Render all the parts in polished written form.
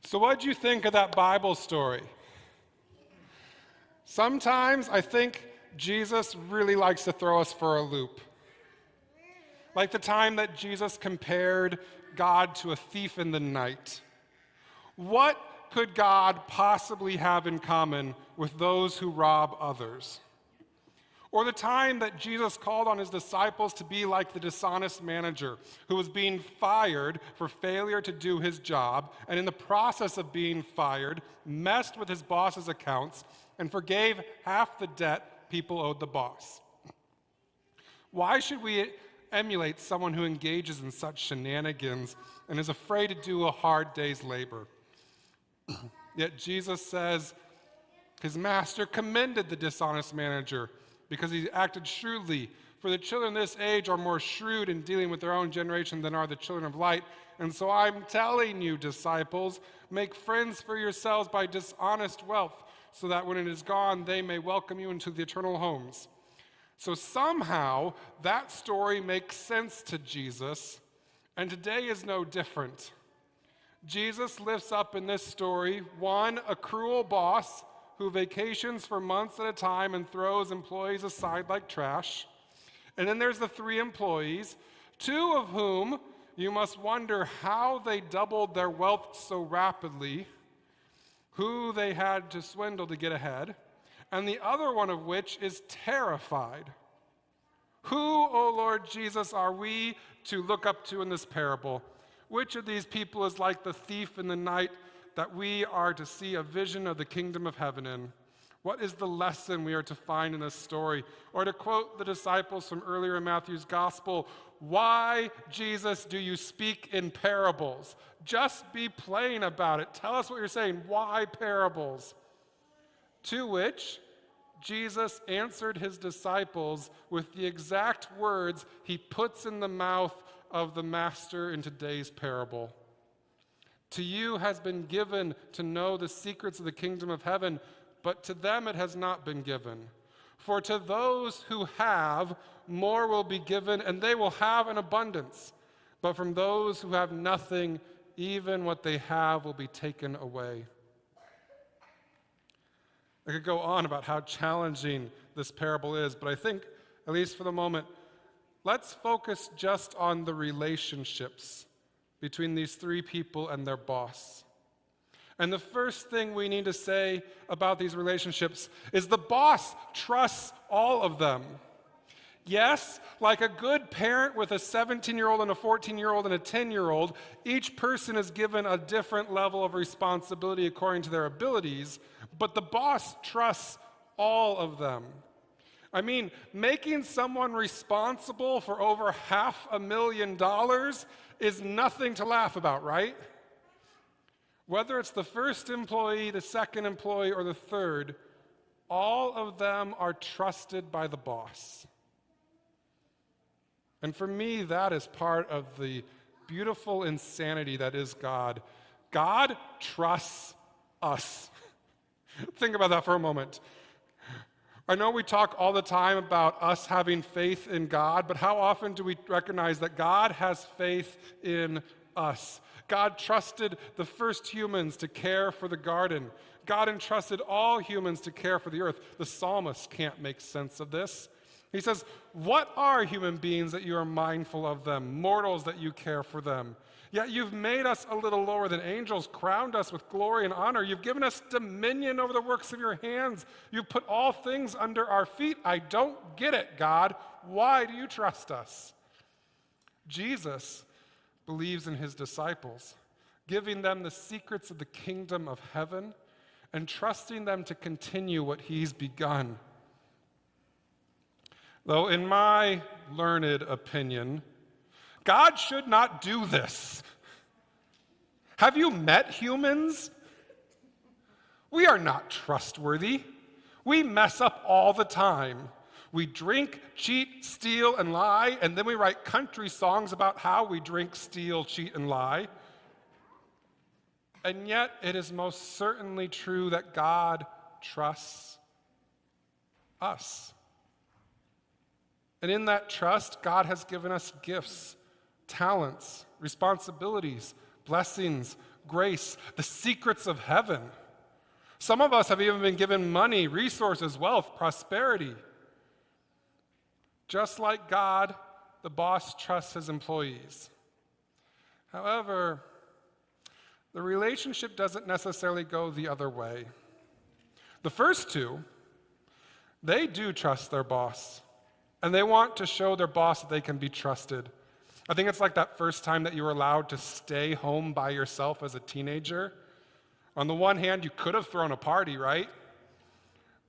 So what'd you think of that Bible story? Sometimes I think Jesus really likes to throw us for a loop. Like the time that Jesus compared God to a thief in the night. What could God possibly have in common with those who rob others? Or the time that Jesus called on his disciples to be like the dishonest manager who was being fired for failure to do his job, and in the process of being fired, messed with his boss's accounts and forgave half the debt people owed the boss. Why should we emulate someone who engages in such shenanigans and is afraid to do a hard day's labor? Yet Jesus says his master commended the dishonest manager because he acted shrewdly. For the children of this age are more shrewd in dealing with their own generation than are the children of light. And so I'm telling you, disciples, make friends for yourselves by dishonest wealth, so that when it is gone, they may welcome you into the eternal homes. So somehow, that story makes sense to Jesus, and today is no different. Jesus lifts up in this story, one, a cruel boss who vacations for months at a time and throws employees aside like trash. And then there's the three employees, two of whom you must wonder how they doubled their wealth so rapidly, who they had to swindle to get ahead, and the other one of which is terrified. Who, O Lord Jesus, are we to look up to in this parable? Which of these people is like the thief in the night that we are to see a vision of the kingdom of heaven in? What is the lesson we are to find in this story? Or to quote the disciples from earlier in Matthew's gospel, why, Jesus, do you speak in parables? Just be plain about it. Tell us what you're saying. Why parables? To which Jesus answered his disciples with the exact words he puts in the mouth of the master in today's parable. To you has been given to know the secrets of the kingdom of heaven, but to them it has not been given. For to those who have, more will be given, and they will have an abundance. But from those who have nothing, even what they have will be taken away. I could go on about how challenging this parable is, but I think, at least for the moment, let's focus just on the relationships between these three people and their boss. And the first thing we need to say about these relationships is the boss trusts all of them. Yes, like a good parent with a 17-year-old and a 14-year-old and a 10-year-old, each person is given a different level of responsibility according to their abilities, but the boss trusts all of them. I mean, making someone responsible for over $500,000 is nothing to laugh about, right? Whether it's the first employee, the second employee, or the third, all of them are trusted by the boss. And for me, that is part of the beautiful insanity that is God. God trusts us. Think about that for a moment. I know we talk all the time about us having faith in God, but how often do we recognize that God has faith in us? God trusted the first humans to care for the garden. God entrusted all humans to care for the earth. The psalmist can't make sense of this. He says, what are human beings that you are mindful of them, mortals that you care for them? Yet you've made us a little lower than angels, crowned us with glory and honor. You've given us dominion over the works of your hands. You've put all things under our feet. I don't get it, God. Why do you trust us? Jesus believes in his disciples, giving them the secrets of the kingdom of heaven and trusting them to continue what he's begun. Though in my learned opinion, God should not do this. Have you met humans? We are not trustworthy. We mess up all the time. We drink, cheat, steal, and lie, and then we write country songs about how we drink, steal, cheat, and lie. And yet, it is most certainly true that God trusts us. And in that trust, God has given us gifts, talents, responsibilities, blessings, grace, the secrets of heaven. Some of us have even been given money, resources, wealth, prosperity. Just like God, the boss trusts his employees. However, the relationship doesn't necessarily go the other way. The first two, they do trust their boss, and they want to show their boss that they can be trusted. I think it's like that first time that you were allowed to stay home by yourself as a teenager. On the one hand, you could have thrown a party, right?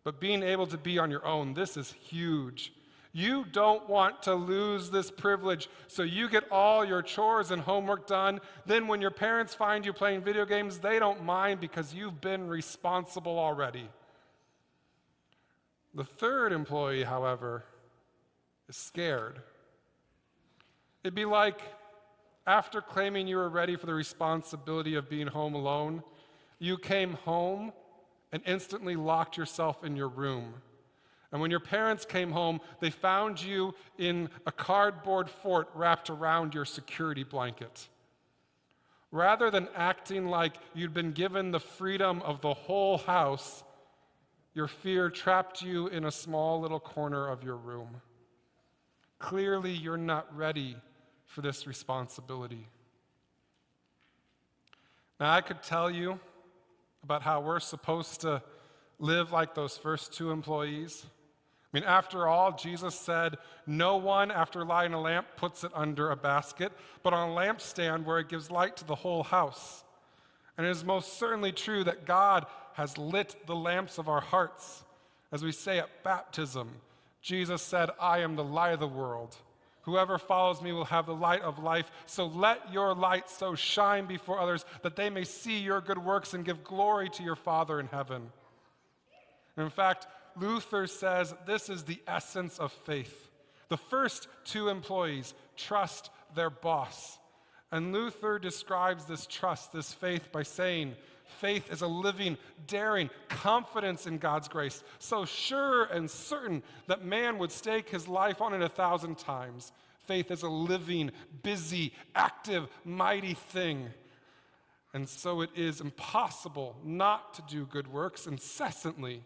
But being able to be on your own, this is huge. You don't want to lose this privilege, so you get all your chores and homework done. Then when your parents find you playing video games, they don't mind because you've been responsible already. The third employee, however, is scared. It'd be like after claiming you were ready for the responsibility of being home alone, you came home and instantly locked yourself in your room. And when your parents came home, they found you in a cardboard fort wrapped around your security blanket. Rather than acting like you'd been given the freedom of the whole house, your fear trapped you in a small little corner of your room. Clearly, you're not ready for this responsibility. Now, I could tell you about how we're supposed to live like those first two employees. I mean, after all, Jesus said, no one, after lighting a lamp, puts it under a basket, but on a lampstand where it gives light to the whole house. And it is most certainly true that God has lit the lamps of our hearts. As we say at baptism, Jesus said, I am the light of the world. Whoever follows me will have the light of life. So let your light so shine before others that they may see your good works and give glory to your Father in heaven. And in fact, Luther says this is the essence of faith. The first two employees trust their boss. And Luther describes this trust, this faith, by saying, faith is a living, daring confidence in God's grace, so sure and certain that man would stake his life on it 1,000 times. Faith is a living, busy, active, mighty thing. And so it is impossible not to do good works incessantly.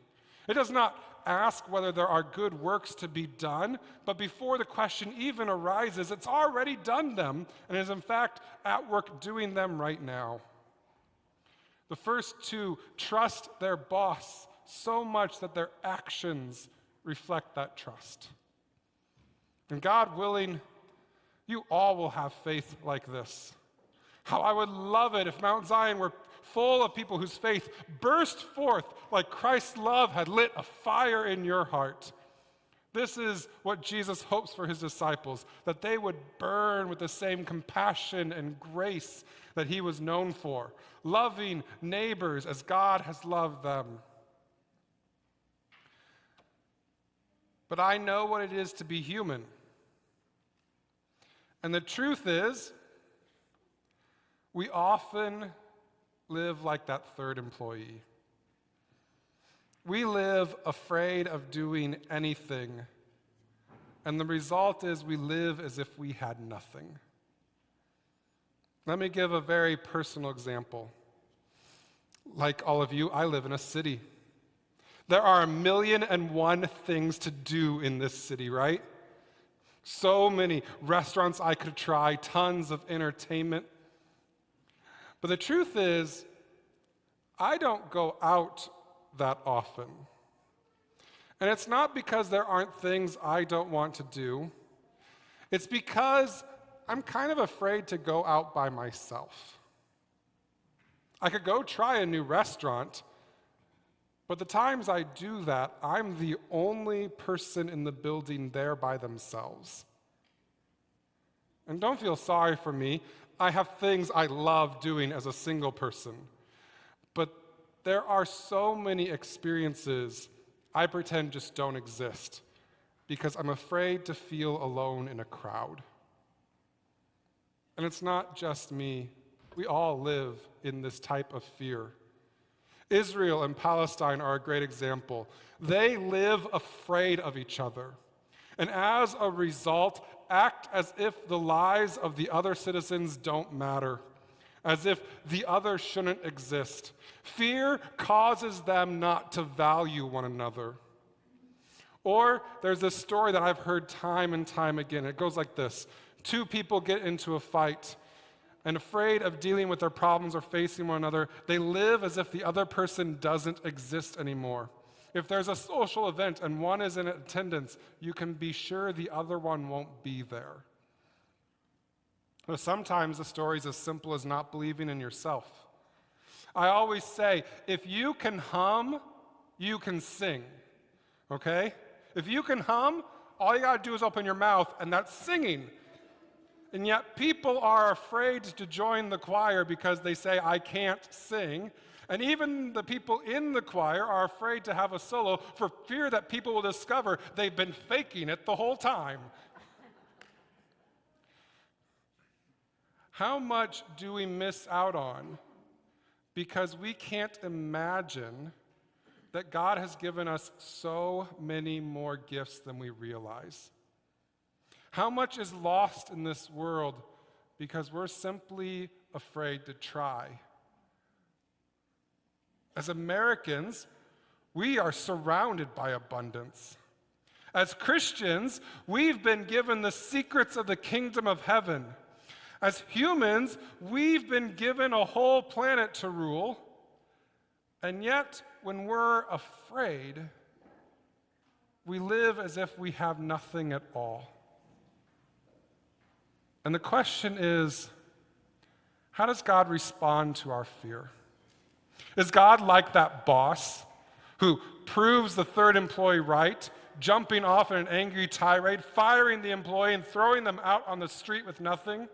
It does not ask whether there are good works to be done, but before the question even arises, it's already done them and is in fact at work doing them right now. The first two trust their boss so much that their actions reflect that trust. And God willing, you all will have faith like this. How I would love it if Mount Zion were full of people whose faith burst forth like Christ's love had lit a fire in your heart. This is what Jesus hopes for his disciples, that they would burn with the same compassion and grace that he was known for, loving neighbors as God has loved them. But I know what it is to be human. And the truth is, we often live like that third employee. We live afraid of doing anything, and the result is we live as if we had nothing. Let me give a very personal example. Like all of you, I live in a city. There are 1,000,001 things to do in this city, right? So many restaurants I could try, tons of entertainment. But the truth is, I don't go out that often. And it's not because there aren't things I don't want to do. It's because I'm kind of afraid to go out by myself. I could go try a new restaurant, but the times I do that, I'm the only person in the building there by themselves. And don't feel sorry for me. I have things I love doing as a single person. But there are so many experiences I pretend just don't exist because I'm afraid to feel alone in a crowd. And it's not just me. We all live in this type of fear. Israel and Palestine are a great example. They live afraid of each other. And as a result, act as if the lives of the other citizens don't matter. as if the other shouldn't exist. Fear causes them not to value one another. Or there's this story that I've heard time and time again. It goes like this. Two people get into a fight, and afraid of dealing with their problems or facing one another, they live as if the other person doesn't exist anymore. If there's a social event and one is in attendance, you can be sure the other one won't be there. But sometimes the story is as simple as not believing in yourself. I always say, if you can hum, you can sing, okay? If you can hum, all you gotta do is open your mouth, and that's singing. And yet people are afraid to join the choir because they say, I can't sing. And even the people in the choir are afraid to have a solo for fear that people will discover they've been faking it the whole time. How much do we miss out on because we can't imagine that God has given us so many more gifts than we realize? How much is lost in this world because we're simply afraid to try? As Americans, we are surrounded by abundance. As Christians, we've been given the secrets of the kingdom of heaven. As humans, we've been given a whole planet to rule. And yet, when we're afraid, we live as if we have nothing at all. And the question is, how does God respond to our fear? Is God like that boss who proves the third employee right, jumping off in an angry tirade, firing the employee and throwing them out on the street with nothing?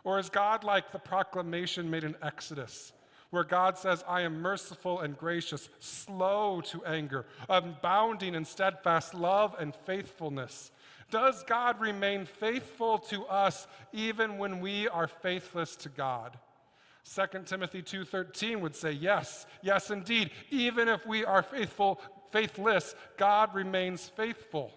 Or is God like the proclamation made in Exodus, where God says, I am merciful and gracious, slow to anger, abounding in steadfast love and faithfulness? Does God remain faithful to us even when we are faithless to God? 2 Timothy 2:13 would say, yes, yes indeed. Even if we are faithless, God remains faithful.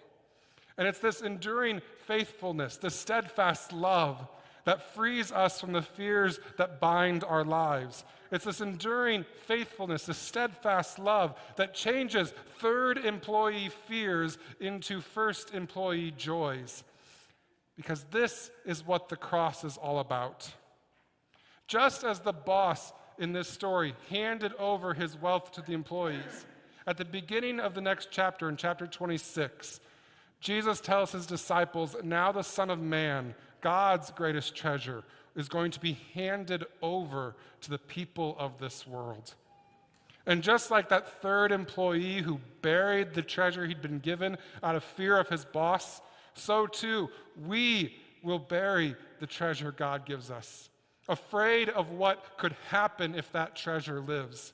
And it's this enduring faithfulness, this steadfast love that frees us from the fears that bind our lives. It's this enduring faithfulness, this steadfast love that changes third employee fears into first employee joys. Because this is what the cross is all about. Just as the boss in this story handed over his wealth to the employees, at the beginning of the next chapter, in chapter 26, Jesus tells his disciples, now the Son of Man, God's greatest treasure, is going to be handed over to the people of this world. And just like that third employee who buried the treasure he'd been given out of fear of his boss, so too we will bury the treasure God gives us, afraid of what could happen if that treasure lives.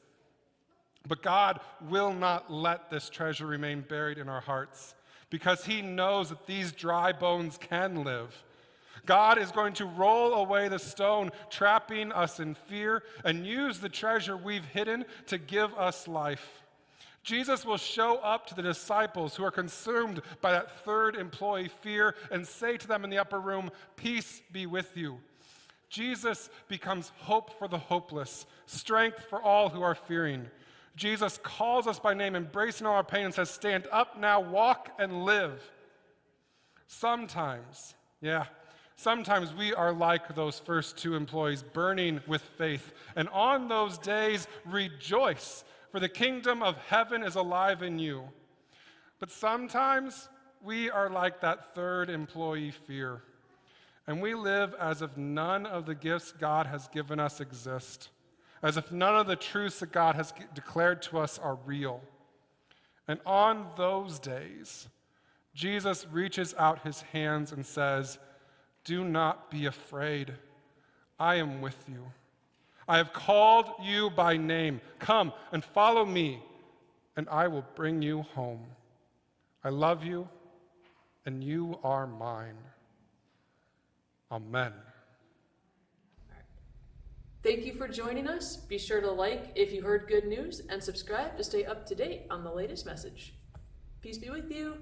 But God will not let this treasure remain buried in our hearts because he knows that these dry bones can live. God is going to roll away the stone trapping us in fear and use the treasure we've hidden to give us life. Jesus will show up to the disciples who are consumed by that third employee fear and say to them in the upper room, peace be with you. Jesus becomes hope for the hopeless, strength for all who are fearing. Jesus calls us by name, embracing all our pain, and says, stand up now, walk and live. Sometimes we are like those first two employees, burning with faith. And on those days, rejoice, for the kingdom of heaven is alive in you. But sometimes we are like that third employee fear. And we live as if none of the gifts God has given us exist, as if none of the truths that God has declared to us are real. And on those days, Jesus reaches out his hands and says, do not be afraid. I am with you. I have called you by name. Come and follow me, and I will bring you home. I love you, and you are mine. Amen. Thank you for joining us. Be sure to like if you heard good news and subscribe to stay up to date on the latest message. Peace be with you.